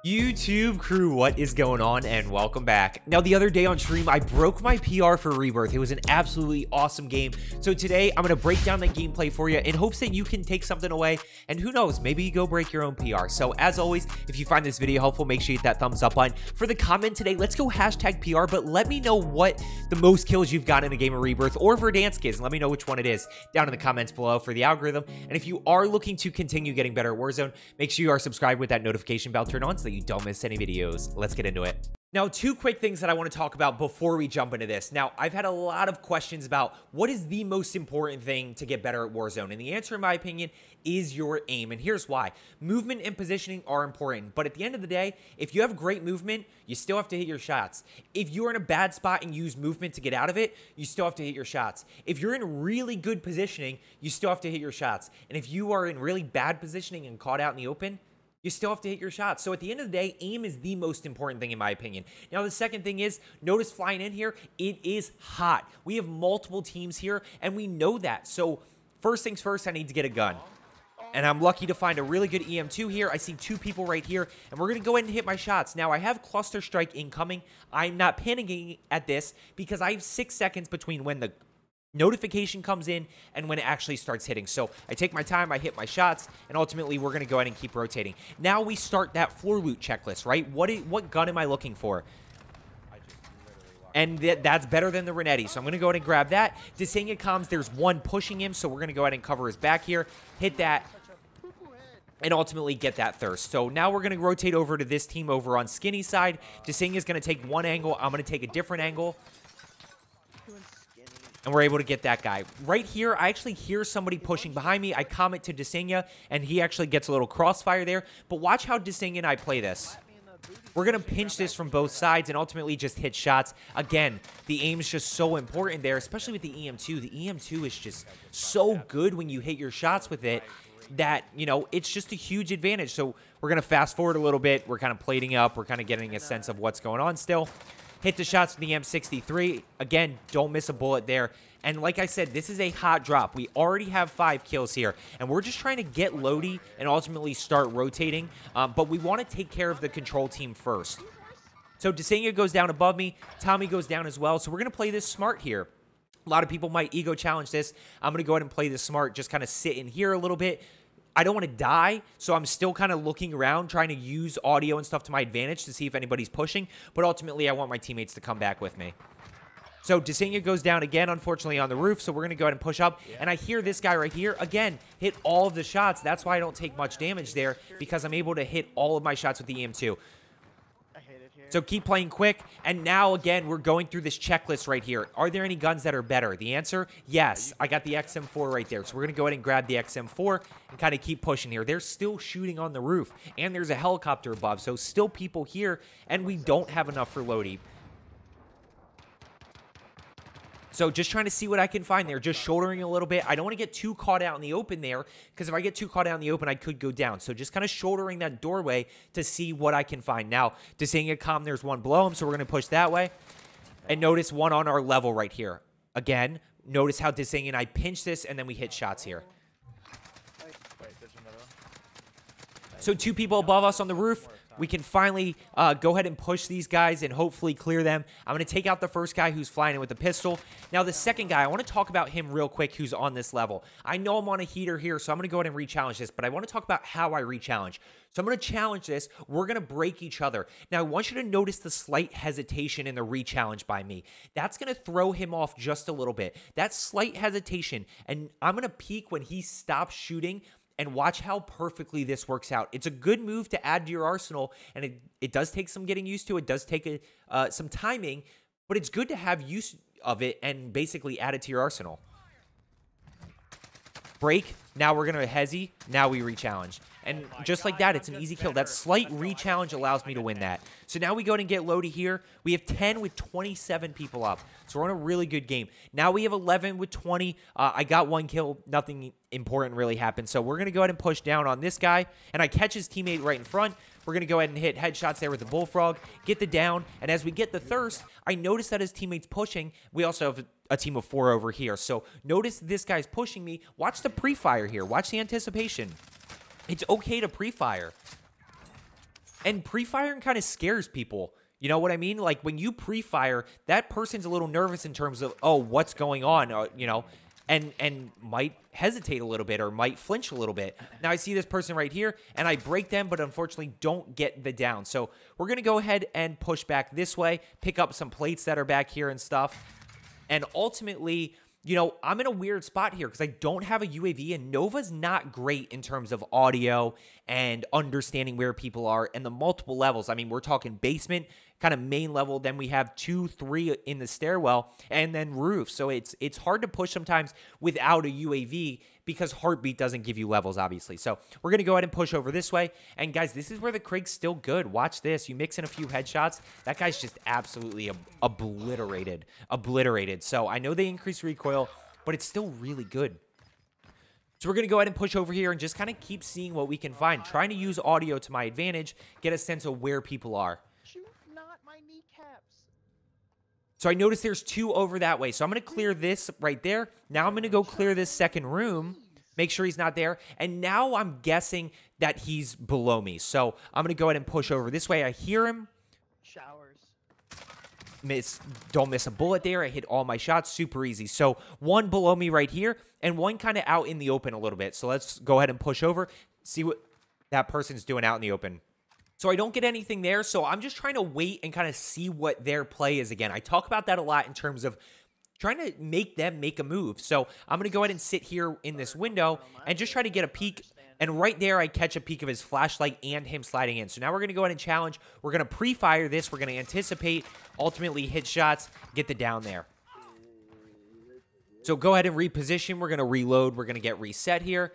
YouTube crew, what is going on, and welcome back. Now, the other day on stream, I broke my PR for Rebirth. It was an absolutely awesome game. So today, I'm going to break down the gameplay for you in hopes that you can take something away, and who knows, maybe you go break your own PR. So as always, if you find this video helpful, make sure you hit that thumbs up button. For the comment today, let's go hashtag PR, but let me know what the most kills you've gotten in a game of Rebirth or Verdansk is, and let me know which one it is down in the comments below for the algorithm. And if you are looking to continue getting better at Warzone, make sure you are subscribed with that notification bell turned on so that you don't miss any videos. Let's get into it. Now, two quick things that I want to talk about before we jump into this. Now, I've had a lot of questions about what is the most important thing to get better at Warzone, and the answer, in my opinion, is your aim, and here's why. Movement and positioning are important, but at the end of the day, if you have great movement, you still have to hit your shots. If you're in a bad spot and use movement to get out of it, you still have to hit your shots. If you're in really good positioning, you still have to hit your shots. And if you are in really bad positioning and caught out in the open, you still have to hit your shots. So at the end of the day, aim is the most important thing in my opinion. Now, the second thing is, notice flying in here, it is hot. We have multiple teams here, and we know that. So first things first, I need to get a gun. And I'm lucky to find a really good EM2 here. I see two people right here, and we're going to go ahead and hit my shots. Now, I have Cluster Strike incoming. I'm not panicking at this because I have 6 seconds between when the notification comes in and when it actually starts hitting. So I take my time, I hit my shots, and ultimately we're going to go ahead and keep rotating. Now we start that floor loot checklist, right? What gun am I looking for? And that's better than the Renetti. So I'm going to go ahead and grab that. Desenia comms, there's one pushing him, so we're going to go ahead and cover his back here, hit that, and ultimately get that thirst. So now we're going to rotate over to this team over on Skinny side. Desenia is going to take one angle. I'm going to take a different angle. And we're able to get that guy. Right here, I actually hear somebody pushing behind me. I comment to Desenia, and he actually gets a little crossfire there. But watch how Desenia and I play this. We're going to pinch this from both sides and ultimately just hit shots. Again, the aim is just so important there, especially with the EM2. The EM2 is just so good when you hit your shots with it that, you know, it's just a huge advantage. So we're going to fast forward a little bit. We're kind of plating up. We're kind of getting a sense of what's going on still. Hit the shots with the M63. Again, don't miss a bullet there. And like I said, this is a hot drop. We already have 5 kills here. And we're just trying to get Lodi and ultimately start rotating. But we want to take care of the control team first. So Desenia goes down above me. Tommy goes down as well. So we're going to play this smart here. A lot of people might ego challenge this. I'm going to go ahead and play this smart. Just kind of sit in here a little bit. I don't want to die, so I'm still kind of looking around, trying to use audio and stuff to my advantage to see if anybody's pushing, but ultimately I want my teammates to come back with me. So Desenia goes down again, unfortunately, on the roof, so we're going to go ahead and push up, and I hear this guy right here, again, hit all of the shots. That's why I don't take much damage there, because I'm able to hit all of my shots with the EM2. So keep playing quick, and now, again, we're going through this checklist right here. Are there any guns that are better? The answer, yes. I got the XM4 right there, so we're going to go ahead and grab the XM4 and kind of keep pushing here. They're still shooting on the roof, and there's a helicopter above, so still people here, and we don't have enough for Lodi. So just trying to see what I can find there. Just shouldering a little bit. I don't want to get too caught out in the open there, because if I get too caught out in the open, I could go down. So just kind of shouldering that doorway to see what I can find. Now, Desenia comm, there's one below him, so we're going to push that way. And notice one on our level right here. Again, notice how Desenia and I pinch this, and then we hit shots here. So 2 people above us on the roof. We can finally go ahead and push these guys and hopefully clear them. I'm going to take out the first guy who's flying in with the pistol. Now, the second guy, I want to talk about him real quick who's on this level. I know I'm on a heater here, so I'm going to go ahead and re-challenge this, but I want to talk about how I re-challenge. So I'm going to challenge this. We're going to break each other. Now, I want you to notice the slight hesitation in the re-challenge by me. That's going to throw him off just a little bit. That slight hesitation, and I'm going to peek when he stops shooting. And watch how perfectly this works out. It's a good move to add to your arsenal, and it does take some getting used to. It does take some timing, but it's good to have use of it and basically add it to your arsenal. Break. Now we're going to hezi. Now we re-challenge. And just like that, it's an easy kill. That slight re-challenge allows me to win that. So now we go ahead and get Lodi here. We have 10 with 27 people up. So we're on a really good game. Now we have 11 with 20. I got 1 kill. Nothing important really happened. So we're going to go ahead and push down on this guy. And I catch his teammate right in front. We're going to go ahead and hit headshots there with the Bullfrog. Get the down. And as we get the thirst, I notice that his teammate's pushing. We also have a team of 4 over here. So notice this guy's pushing me. Watch the pre-fire here. Watch the anticipation. It's okay to pre-fire. And pre-firing kind of scares people. You know what I mean? Like, when you pre-fire, that person's a little nervous in terms of, oh, what's going on, you know, and might hesitate a little bit or might flinch a little bit. Now, I see this person right here, and I break them, but unfortunately don't get the down. So we're going to go ahead and push back this way, pick up some plates that are back here and stuff. And ultimately, you know, I'm in a weird spot here because I don't have a UAV, and Nova's not great in terms of audio and understanding where people are and the multiple levels. I mean, we're talking basement, kind of main level, then we have 2, 3 in the stairwell, and then roof. So it's hard to push sometimes without a UAV because Heartbeat doesn't give you levels, obviously. So we're going to go ahead and push over this way. And guys, this is where the Krieg's still good. Watch this. You mix in a few headshots. That guy's just absolutely obliterated. So I know they increase recoil, but it's still really good. So we're going to go ahead and push over here and just kind of keep seeing what we can find. Trying to use audio to my advantage, get a sense of where people are. So I noticed there's 2 over that way. So I'm going to clear this right there. Now I'm going to go clear this second room, make sure he's not there. And now I'm guessing that he's below me. So I'm going to go ahead and push over this way. I hear him. Showers. Don't miss a bullet there. I hit all my shots. Super easy. So 1 below me right here and 1 kind of out in the open a little bit. So let's go ahead and push over, see what that person's doing out in the open. So I don't get anything there, so I'm just trying to wait and kind of see what their play is again. I talk about that a lot in terms of trying to make them make a move. So I'm going to go ahead and sit here in this window and just try to get a peek. And right there, I catch a peek of his flashlight and him sliding in. So now we're going to go ahead and challenge. We're going to pre-fire this. We're going to anticipate, ultimately hit shots, get the down there. So go ahead and reposition. We're going to reload. We're going to get reset here.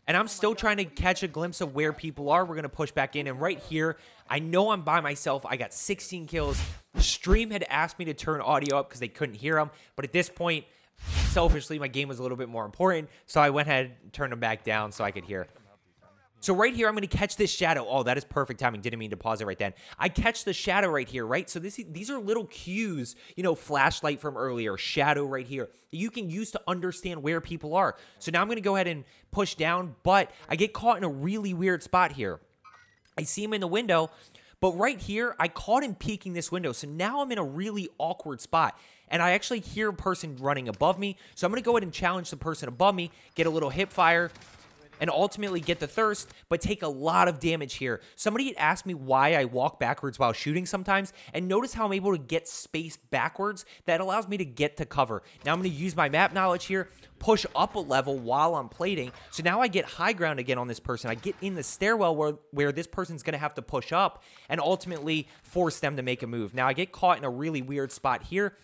And I'm still trying to catch a glimpse of where people are. We're going to push back in. And right here, I know I'm by myself. I got 16 kills. Stream had asked me to turn audio up because they couldn't hear them. But at this point, selfishly, my game was a little bit more important. So I went ahead and turned them back down so I could hear. So right here, I'm going to catch this shadow. Oh, that is perfect timing. Didn't mean to pause it right then. I catch the shadow right here, right? So these are little cues, you know, flashlight from earlier, shadow right here, that you can use to understand where people are. So now I'm going to go ahead and push down, but I get caught in a really weird spot here. I see him in the window, but right here, I caught him peeking this window. So now I'm in a really awkward spot. And I actually hear a person running above me. So I'm going to go ahead and challenge the person above me, get a little hip fire, and ultimately get the thirst, but take a lot of damage here. Somebody had asked me why I walk backwards while shooting sometimes, and notice how I'm able to get space backwards. That allows me to get to cover. Now I'm going to use my map knowledge here, push up a level while I'm plating. So now I get high ground again on this person. I get in the stairwell where this person's going to have to push up and ultimately force them to make a move. Now I get caught in a really weird spot here,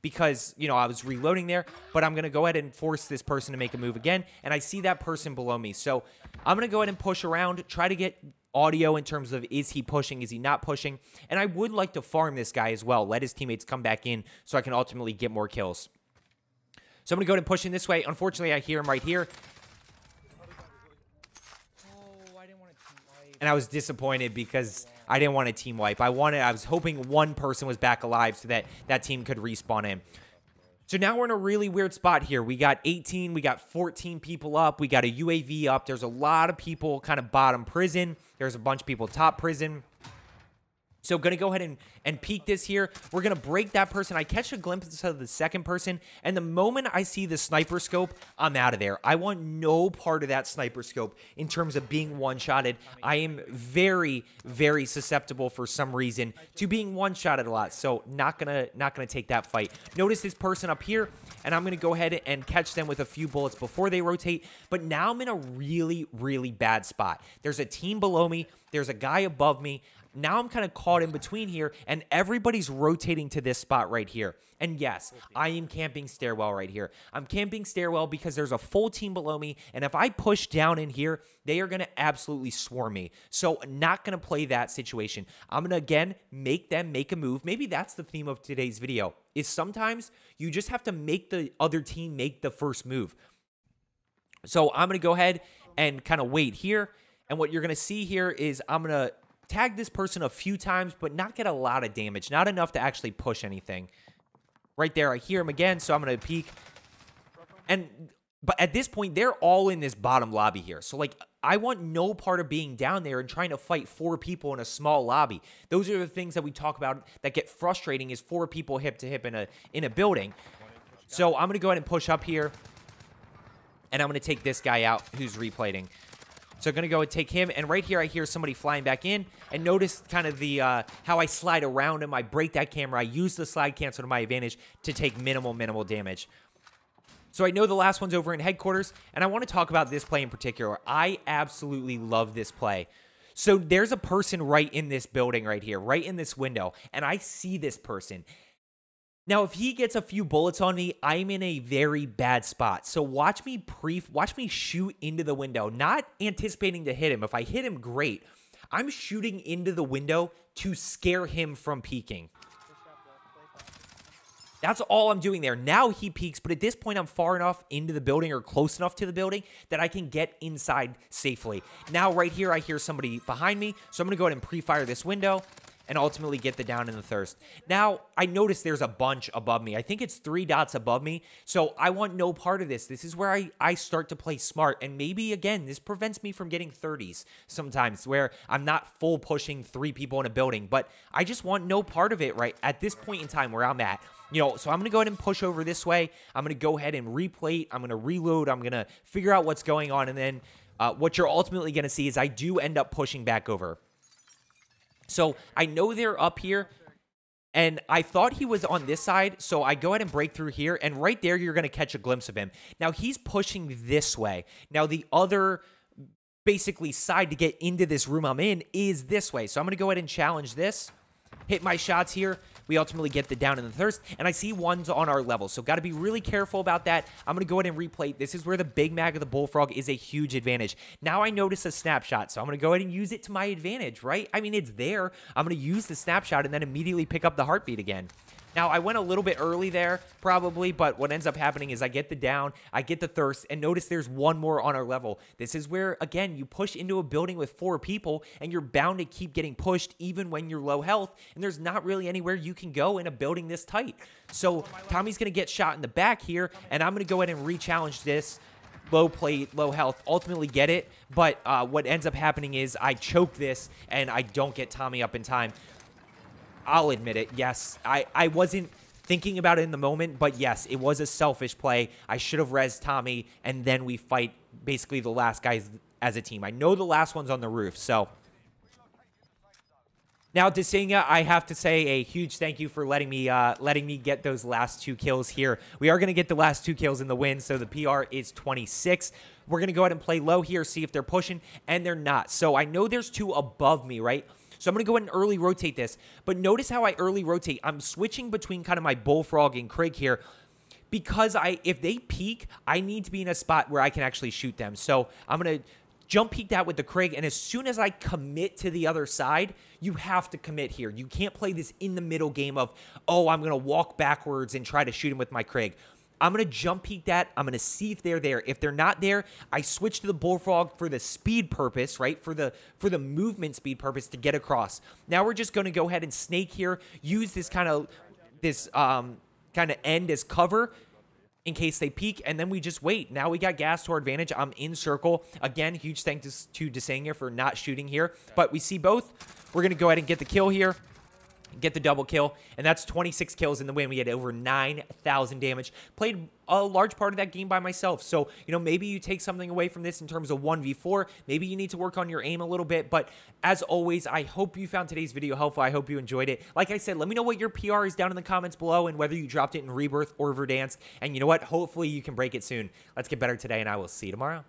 because, you know, I was reloading there, but I'm going to go ahead and force this person to make a move again, and I see that person below me. So I'm going to go ahead and push around, try to get audio in terms of is he pushing, is he not pushing, and I would like to farm this guy as well, let his teammates come back in so I can ultimately get more kills. So I'm going to go ahead and push in this way. Unfortunately, I hear him right here. And I was disappointed because I didn't want a team wipe. I was hoping one person was back alive so that that team could respawn in. So now we're in a really weird spot here. We got 18, we got 14 people up, we got a UAV up. There's a lot of people kind of bottom prison. There's a bunch of people top prison. So going to go ahead and peek this here. We're going to break that person. I catch a glimpse of the second person, and the moment I see the sniper scope, I'm out of there. I want no part of that sniper scope in terms of being one-shotted. I am very, very susceptible for some reason to being one-shotted a lot, so not gonna take that fight. Notice this person up here, and I'm going to go ahead and catch them with a few bullets before they rotate, but now I'm in a really, really bad spot. There's a team below me. There's a guy above me. Now I'm kind of caught in between here, and everybody's rotating to this spot right here. And yes, I am camping stairwell right here. I'm camping stairwell because there's a full team below me, and if I push down in here, they are going to absolutely swarm me. So not going to play that situation. I'm going to, again, make them make a move. Maybe that's the theme of today's video, is sometimes you just have to make the other team make the first move. So I'm going to go ahead and kind of wait here, and what you're going to see here is I'm going to tag this person a few times, but not get a lot of damage. Not enough to actually push anything. Right there, I hear him again, so I'm going to peek. And But at this point, they're all in this bottom lobby here. So, like, I want no part of being down there and trying to fight 4 people in a small lobby. Those are the things that we talk about that get frustrating, is 4 people hip to hip in a building. So I'm going to go ahead and push up here. And I'm going to take this guy out who's replating. So I'm going to go and take him. And right here, I hear somebody flying back in. And notice kind of the how I slide around him. I break that camera. I use the slide cancel to my advantage to take minimal damage. So I know the last one's over in headquarters, and I want to talk about this play in particular. I absolutely love this play. So there's a person right in this building right here, right in this window, and I see this person. Now, if he gets a few bullets on me, I'm in a very bad spot. So watch me shoot into the window, not anticipating to hit him. If I hit him, great. I'm shooting into the window to scare him from peeking. That's all I'm doing there. Now he peeks, but at this point, I'm far enough into the building or close enough to the building that I can get inside safely. Now, right here, I hear somebody behind me, so I'm going to go ahead and pre-fire this window and ultimately get the down in the thirst. Now, I notice there's a bunch above me. I think it's 3 dots above me, so I want no part of this. This is where I start to play smart, and maybe, again, this prevents me from getting 30s sometimes, where I'm not full pushing 3 people in a building, but I just want no part of it right at this point in time where I'm at. You know, so I'm going to go ahead and push over this way. I'm going to go ahead and replate. I'm going to reload. I'm going to figure out what's going on, and then what you're ultimately going to see is I do end up pushing back over. So I know they're up here, and I thought he was on this side, so I go ahead and break through here, and right there you're going to catch a glimpse of him. Now he's pushing this way. Now the other basically side to get into this room I'm in is this way. So I'm going to go ahead and challenge this, hit my shots here. We ultimately get the down in the thirst, and I see ones on our level, so got to be really careful about that. I'm going to go ahead and replay. This is where the Big Mag of the Bullfrog is a huge advantage. Now I notice a snapshot, so I'm going to go ahead and use it to my advantage, right? I mean, it's there. I'm going to use the snapshot and then immediately pick up the heartbeat again. Now, I went a little bit early there, probably, but what ends up happening is I get the down, I get the thirst, and notice there's one more on our level. This is where, again, you push into a building with 4 people, and you're bound to keep getting pushed even when you're low health, and there's not really anywhere you can go in a building this tight. So Tommy's going to get shot in the back here, and I'm going to go ahead and re-challenge this. Low plate, low health, ultimately get it, but what ends up happening is I choke this, and I don't get Tommy up in time. I'll admit it, yes. I wasn't thinking about it in the moment, but yes, it was a selfish play. I should have rezzed Tommy, and then we fight basically the last guys as a team. I know the last one's on the roof, so. Now, Desinga, I have to say a huge thank you for letting me get those last 2 kills here. We are going to get the last 2 kills in the win, so the PR is 26. We're going to go ahead and play low here, see if they're pushing, and they're not. So I know there's 2 above me, right? So I'm going to go ahead and early rotate this. But notice how I early rotate. I'm switching between kind of my Bullfrog and Krig here because if they peek, I need to be in a spot where I can actually shoot them. So I'm going to jump peek that with the Krig, and as soon as I commit to the other side, you have to commit here. You can't play this in the middle game of, oh, I'm going to walk backwards and try to shoot him with my Krig. I'm going to jump peek that. I'm going to see if they're there. If they're not there, I switch to the Bullfrog for the speed purpose, right? For the movement speed purpose to get across. Now we're just going to go ahead and snake here, use this kind of end as cover in case they peek, and then we just wait. Now we got gas to our advantage. I'm in circle. Again, huge thanks to Desanga for not shooting here, but we see both. We're going to go ahead and get the kill here. Get the double kill, and that's 26 kills in the win. We had over 9,000 damage. Played a large part of that game by myself, so, you know, maybe you take something away from this in terms of 1v4. Maybe you need to work on your aim a little bit, but as always, I hope you found today's video helpful. I hope you enjoyed it. Like I said, let me know what your PR is down in the comments below and whether you dropped it in Rebirth or Verdansk, and you know what? Hopefully you can break it soon. Let's get better today, and I will see you tomorrow.